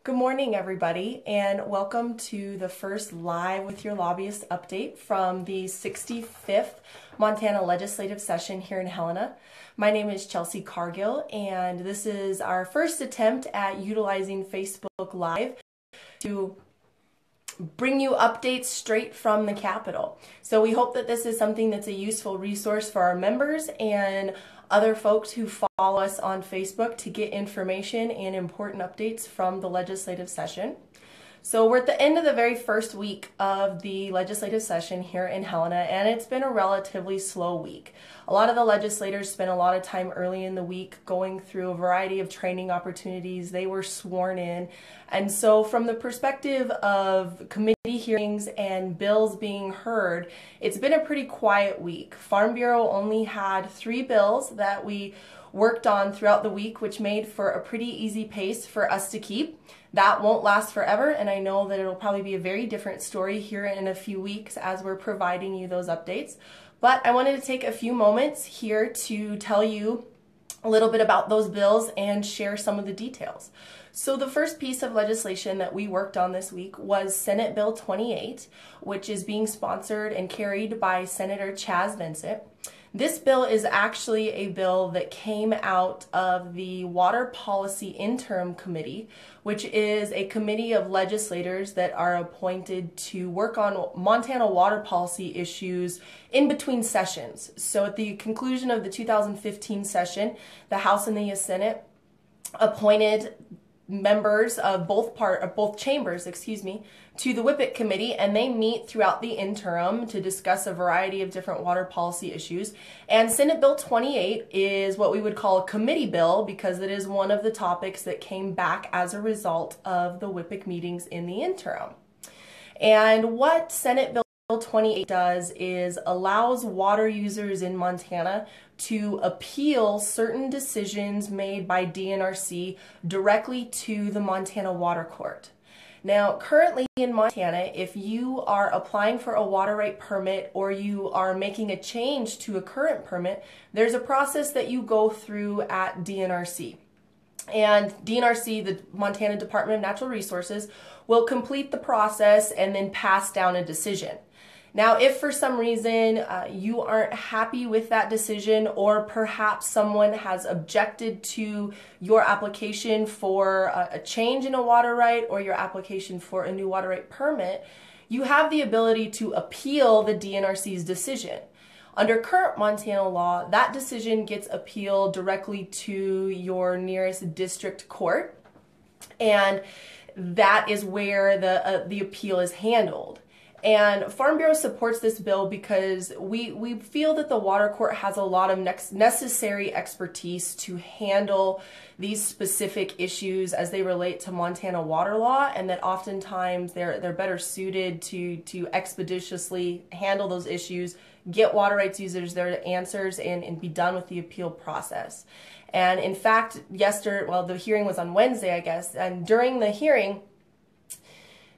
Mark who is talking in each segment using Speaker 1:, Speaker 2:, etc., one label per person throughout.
Speaker 1: Good morning, everybody, and welcome to the first Live with Your Lobbyist update from the 65th Montana Legislative Session here in Helena. My name is Chelsea Cargill, and this is our first attempt at utilizing Facebook Live to bring you updates straight from the Capitol. So we hope that this is something that's a useful resource for our members and other folks who follow us on Facebook to get information and important updates from the legislative session. So we're at the end of the very first week of the legislative session here in Helena, and it's been a relatively slow week. A lot of the legislators spent a lot of time early in the week going through a variety of training opportunities. They were sworn in. And so from the perspective of committee hearings and bills being heard, it's been a pretty quiet week. Farm Bureau only had 3 bills that we worked on throughout the week, which made for a pretty easy pace for us to keep. That won't last forever, and I know that it'll probably be a very different story here in a few weeks as we're providing you those updates. But I wanted to take a few moments here to tell you a little bit about those bills and share some of the details. So the first piece of legislation that we worked on this week was Senate Bill 28, which is being sponsored and carried by Senator Vincent. This bill is actually a bill that came out of the Water Policy Interim Committee, which is a committee of legislators that are appointed to work on Montana water policy issues in between sessions. So at the conclusion of the 2015 session, the House and the Senate appointed members of both chambers, to the WIPIC committee, and they meet throughout the interim to discuss a variety of different water policy issues. And Senate Bill 28 is what we would call a committee bill because it is one of the topics that came back as a result of the WIPIC meetings in the interim. And what Senate Bill 28 does is allows water users in Montana to appeal certain decisions made by DNRC directly to the Montana Water Court. Now, currently in Montana, if you are applying for a water right permit or you are making a change to a current permit, there's a process that you go through at DNRC. And DNRC, the Montana Department of Natural Resources, will complete the process and then pass down a decision. Now, if for some reason you aren't happy with that decision, or perhaps someone has objected to your application for a change in a water right or your application for a new water right permit, you have the ability to appeal the DNRC's decision. Under current Montana law, that decision gets appealed directly to your nearest district court, and that is where the appeal is handled. And Farm Bureau supports this bill because we feel that the water court has a lot of necessary expertise to handle these specific issues as they relate to Montana water law, and that oftentimes they're better suited to expeditiously handle those issues, get water rights users their answers, and be done with the appeal process. And in fact, the hearing was on Wednesday, I guess, and during the hearing,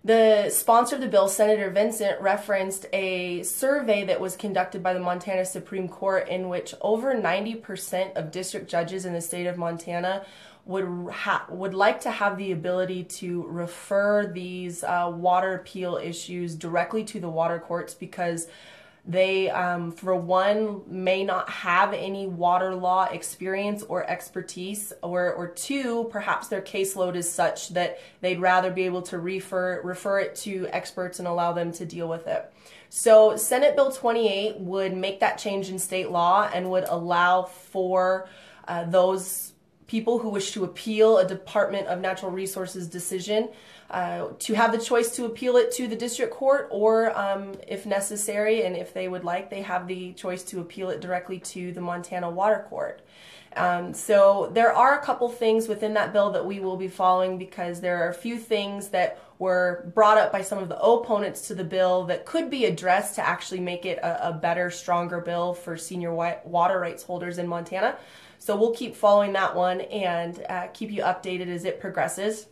Speaker 1: the sponsor of the bill, Senator Vincent, referenced a survey that was conducted by the Montana Supreme Court in which over 90% of district judges in the state of Montana would like to have the ability to refer these water appeal issues directly to the water courts because they, for one, may not have any water law experience or expertise, or two, perhaps their caseload is such that they'd rather be able to refer it to experts and allow them to deal with it. So Senate Bill 28 would make that change in state law and would allow for those people who wish to appeal a Department of Natural Resources decision to have the choice to appeal it to the district court, or if necessary and if they would like, they have the choice to appeal it directly to the Montana Water Court. So there are a couple things within that bill that we will be following because there are a few things that were brought up by some of the opponents to the bill that could be addressed to actually make it a better, stronger bill for senior water rights holders in Montana. So we'll keep following that one and keep you updated as it progresses.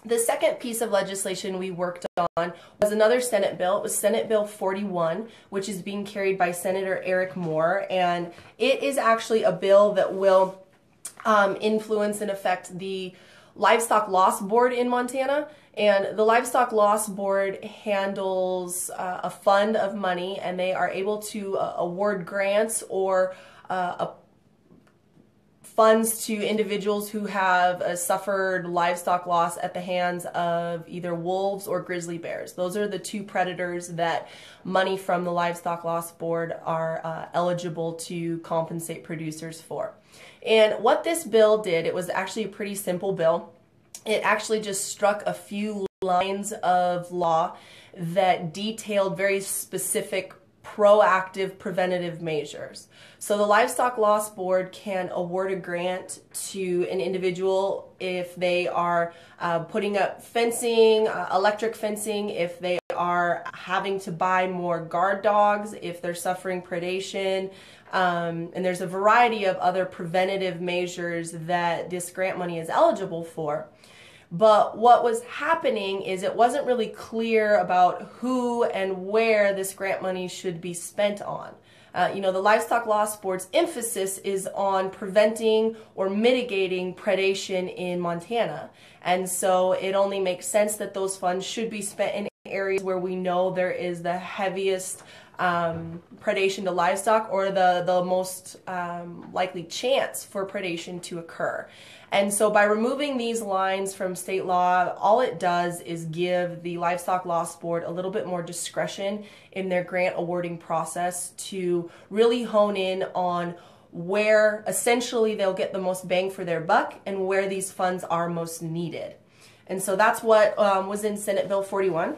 Speaker 1: The second piece of legislation we worked on was another Senate bill. It was Senate Bill 41, which is being carried by Senator Eric Moore, and it is actually a bill that will influence and affect the livestock loss board in Montana. And the Livestock Loss Board handles a fund of money, and they are able to award grants or funds to individuals who have suffered livestock loss at the hands of either wolves or grizzly bears. Those are the two predators that money from the Livestock Loss Board are eligible to compensate producers for. And what this bill did, it was actually a pretty simple bill. It actually just struck a few lines of law that detailed very specific proactive preventative measures. So the Livestock Loss Board can award a grant to an individual if they are putting up fencing, electric fencing, if they are having to buy more guard dogs, if they're suffering predation, and there's a variety of other preventative measures that this grant money is eligible for. But what was happening is it wasn't really clear about who and where this grant money should be spent on. The Livestock Loss Board's emphasis is on preventing or mitigating predation in Montana. And so it only makes sense that those funds should be spent in areas where we know there is the heaviest predation to livestock, or the most likely chance for predation to occur. And so by removing these lines from state law, all it does is give the Livestock Loss Board a little bit more discretion in their grant awarding process to really hone in on where essentially they'll get the most bang for their buck and where these funds are most needed. And so that's what was in Senate Bill 41.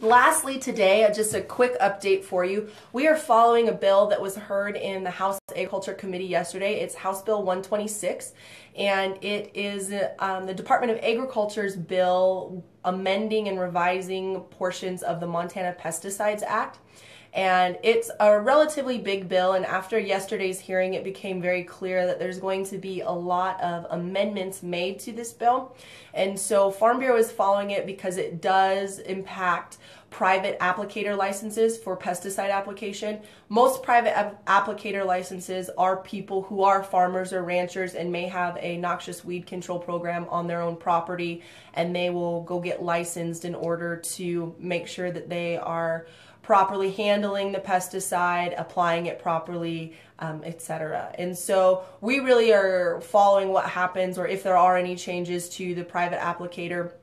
Speaker 1: Lastly today, just a quick update for you. We are following a bill that was heard in the House Agriculture Committee yesterday. It's House Bill 126, and it is the Department of Agriculture's bill amending and revising portions of the Montana Pesticides Act. And it's a relatively big bill, and after yesterday's hearing it became very clear that there's going to be a lot of amendments made to this bill. And so Farm Bureau is following it because it does impact private applicator licenses for pesticide application. Most private applicator licenses are people who are farmers or ranchers and may have a noxious weed control program on their own property, and they will go get licensed in order to make sure that they are properly handling the pesticide, applying it properly, etc. And so we really are following what happens, or if there are any changes to the private applicator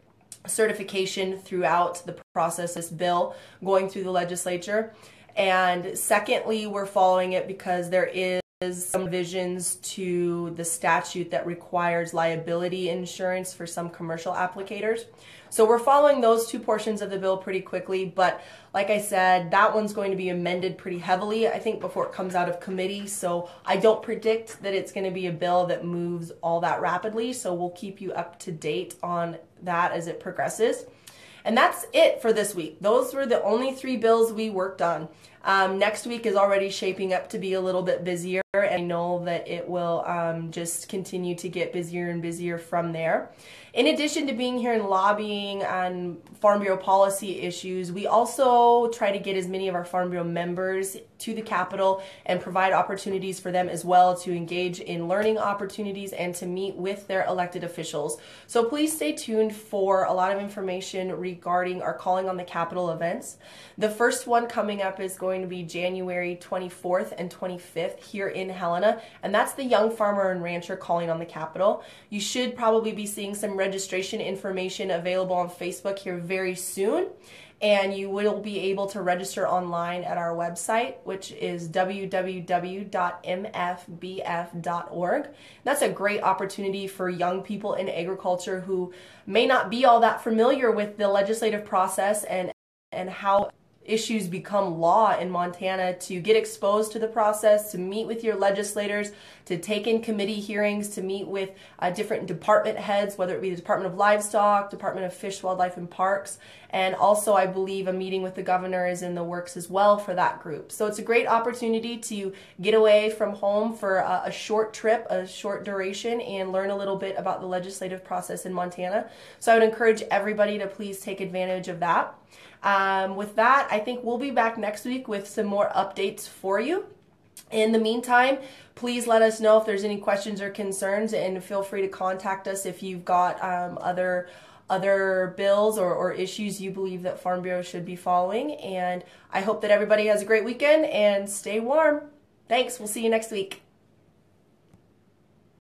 Speaker 1: certification throughout the process of this bill going through the legislature. And secondly, we're following it because there is some revisions to the statute that requires liability insurance for some commercial applicators. So we're following those two portions of the bill pretty quickly, but like I said, that one's going to be amended pretty heavily, I think, before it comes out of committee. So I don't predict that it's going to be a bill that moves all that rapidly, so we'll keep you up to date on that as it progresses. And that's it for this week. Those were the only 3 bills we worked on. Next week is already shaping up to be a little bit busier, and I know that it will just continue to get busier and busier from there. In addition to being here and lobbying on Farm Bureau policy issues, we also try to get as many of our Farm Bureau members to the Capitol and provide opportunities for them as well to engage in learning opportunities and to meet with their elected officials. So please stay tuned for a lot of information regarding our Calling on the Capitol events. The first one coming up is going to be January 24th and 25th here in Helena, and that's the Young Farmer and Rancher Calling on the Capitol. You should probably be seeing some registration information available on Facebook here very soon, and you will be able to register online at our website, which is www.mfbf.org. That's a great opportunity for young people in agriculture who may not be all that familiar with the legislative process and how issues become law in Montana, to get exposed to the process, to meet with your legislators, to take in committee hearings, to meet with different department heads, whether it be the Department of Livestock, Department of Fish, Wildlife, and Parks. And also, I believe a meeting with the governor is in the works as well for that group. So it's a great opportunity to get away from home for a short trip, a short duration, and learn a little bit about the legislative process in Montana. So I would encourage everybody to please take advantage of that. With that, I think we'll be back next week with some more updates for you. In the meantime, please let us know if there's any questions or concerns, and feel free to contact us if you've got other bills or issues you believe that Farm Bureau should be following. And I hope that everybody has a great weekend and stay warm. Thanks. We'll see you next week.